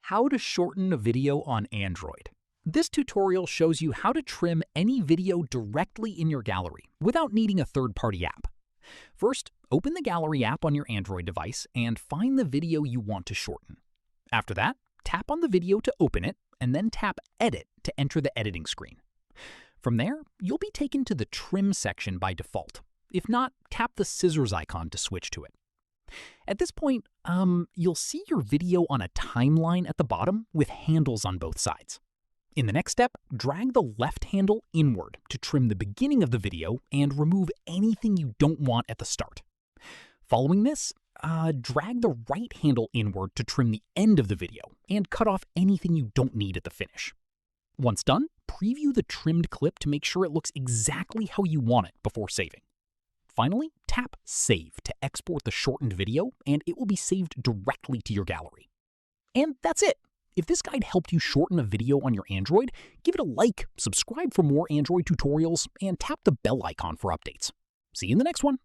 How to shorten a video on Android. This tutorial shows you how to trim any video directly in your gallery without needing a third-party app. First, open the Gallery app on your Android device and find the video you want to shorten. After that, tap on the video to open it, and then tap Edit to enter the editing screen. From there, you'll be taken to the Trim section by default. If not, tap the scissors icon to switch to it. At this point, you'll see your video on a timeline at the bottom with handles on both sides. In the next step, drag the left handle inward to trim the beginning of the video and remove anything you don't want at the start. Following this, drag the right handle inward to trim the end of the video and cut off anything you don't need at the finish. Once done, preview the trimmed clip to make sure it looks exactly how you want it before saving. Finally, tap Save to export the shortened video, and it will be saved directly to your gallery. And that's it! If this guide helped you shorten a video on your Android, give it a like, subscribe for more Android tutorials, and tap the bell icon for updates. See you in the next one!